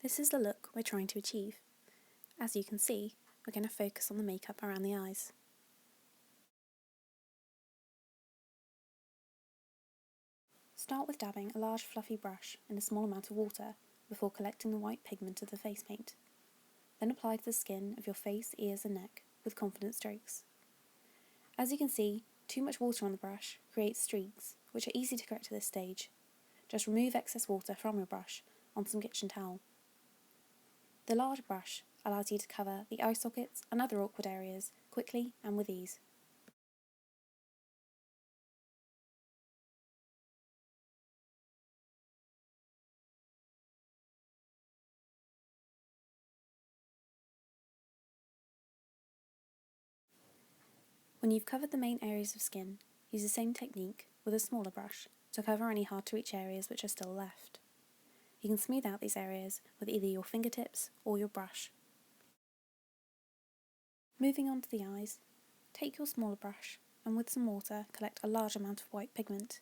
This is the look we're trying to achieve. As you can see, we're going to focus on the makeup around the eyes. Start with dabbing a large fluffy brush in a small amount of water before collecting the white pigment of the face paint. Then apply to the skin of your face, ears and neck with confident strokes. As you can see, too much water on the brush creates streaks, which are easy to correct at this stage. Just remove excess water from your brush on some kitchen towel. The large brush allows you to cover the eye sockets and other awkward areas quickly and with ease. When you've covered the main areas of skin, use the same technique with a smaller brush to cover any hard to reach areas which are still left. You can smooth out these areas with either your fingertips or your brush. Moving on to the eyes, take your smaller brush and with some water collect a large amount of white pigment.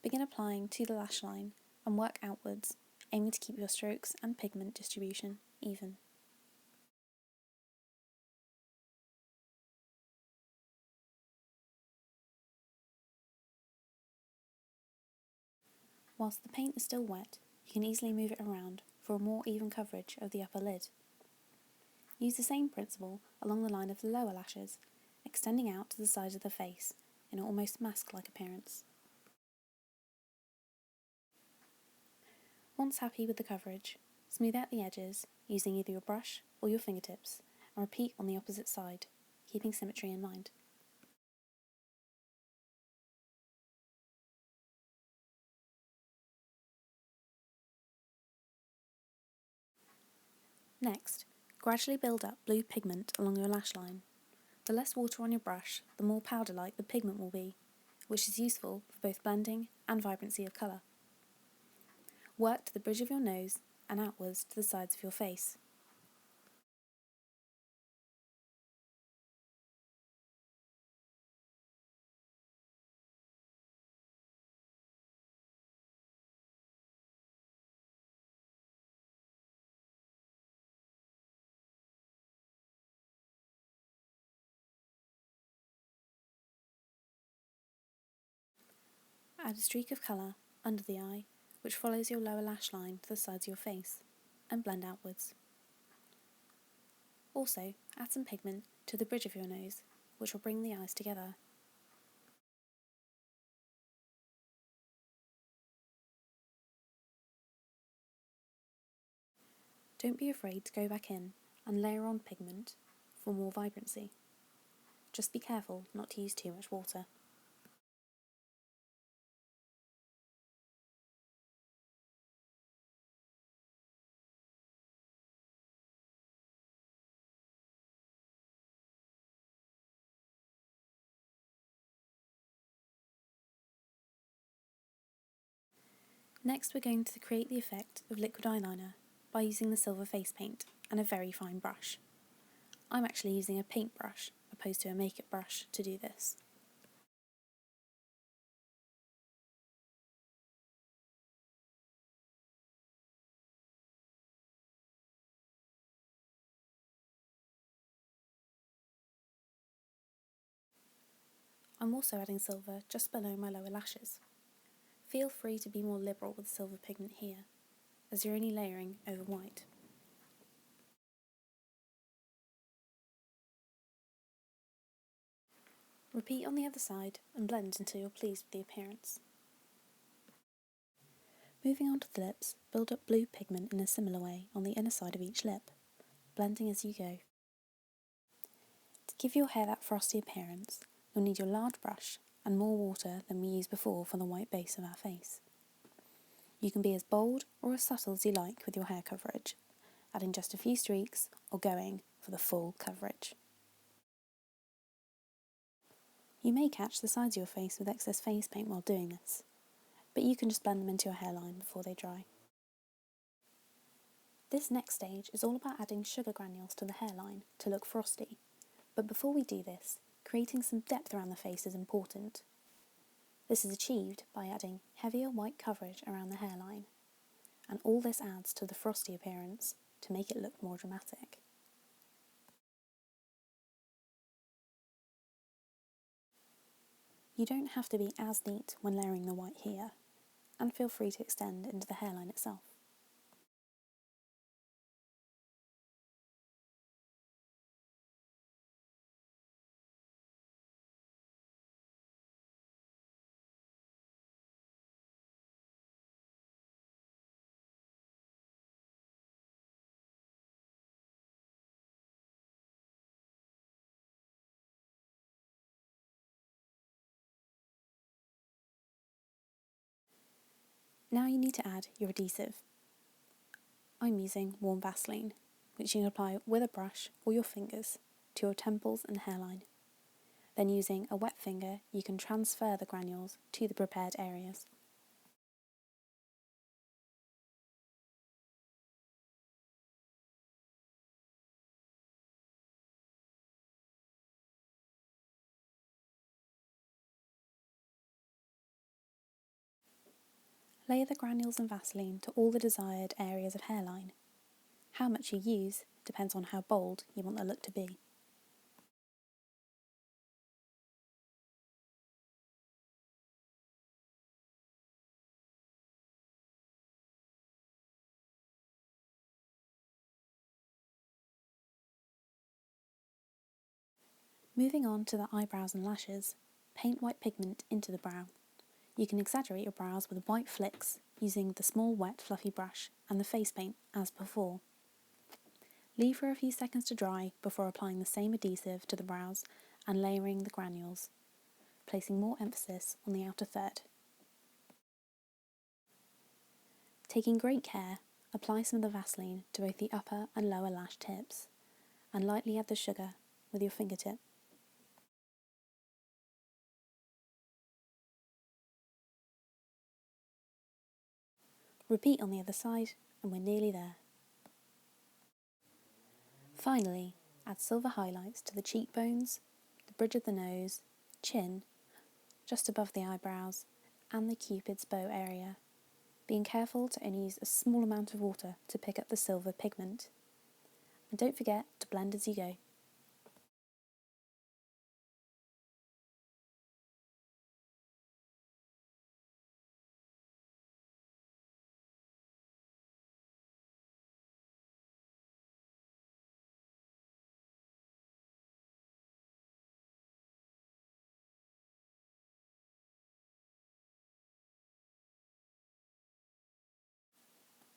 Begin applying to the lash line and work outwards, aiming to keep your strokes and pigment distribution even. Whilst the paint is still wet, you can easily move it around for a more even coverage of the upper lid. Use the same principle along the line of the lower lashes, extending out to the sides of the face in an almost mask-like appearance. Once happy with the coverage, smooth out the edges using either your brush or your fingertips and repeat on the opposite side, keeping symmetry in mind. Next, gradually build up blue pigment along your lash line. The less water on your brush, the more powder-like the pigment will be, which is useful for both blending and vibrancy of colour. Work to the bridge of your nose and outwards to the sides of your face. Add a streak of colour under the eye, which follows your lower lash line to the sides of your face, and blend outwards. Also, add some pigment to the bridge of your nose, which will bring the eyes together. Don't be afraid to go back in and layer on pigment for more vibrancy. Just be careful not to use too much water. Next, we're going to create the effect of liquid eyeliner by using the silver face paint and a very fine brush. I'm actually using a paintbrush opposed to a makeup brush to do this. I'm also adding silver just below my lower lashes. Feel free to be more liberal with silver pigment here, as you're only layering over white. Repeat on the other side and blend until you're pleased with the appearance. Moving on to the lips, build up blue pigment in a similar way on the inner side of each lip, blending as you go. To give your hair that frosty appearance, you'll need your large brush and more water than we used before for the white base of our face. You can be as bold or as subtle as you like with your hair coverage, adding just a few streaks or going for the full coverage. You may catch the sides of your face with excess face paint while doing this, but you can just blend them into your hairline before they dry. This next stage is all about adding sugar granules to the hairline to look frosty, but before we do this, creating some depth around the face is important. This is achieved by adding heavier white coverage around the hairline, and all this adds to the frosty appearance to make it look more dramatic. You don't have to be as neat when layering the white here, and feel free to extend into the hairline itself. Now you need to add your adhesive. I'm using warm Vaseline, which you can apply with a brush or your fingers to your temples and hairline. Then using a wet finger, you can transfer the granules to the prepared areas. Layer the granules and Vaseline to all the desired areas of hairline. How much you use depends on how bold you want the look to be. Moving on to the eyebrows and lashes, paint white pigment into the brow. You can exaggerate your brows with white flicks using the small wet fluffy brush and the face paint as before. Leave for a few seconds to dry before applying the same adhesive to the brows and layering the granules, placing more emphasis on the outer third. Taking great care, apply some of the Vaseline to both the upper and lower lash tips, and lightly add the sugar with your fingertip. Repeat on the other side, and we're nearly there. Finally, add silver highlights to the cheekbones, the bridge of the nose, chin, just above the eyebrows, and the cupid's bow area, being careful to only use a small amount of water to pick up the silver pigment. And don't forget to blend as you go.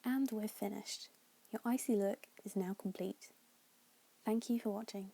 And we're finished. Your icy look is now complete. Thank you for watching.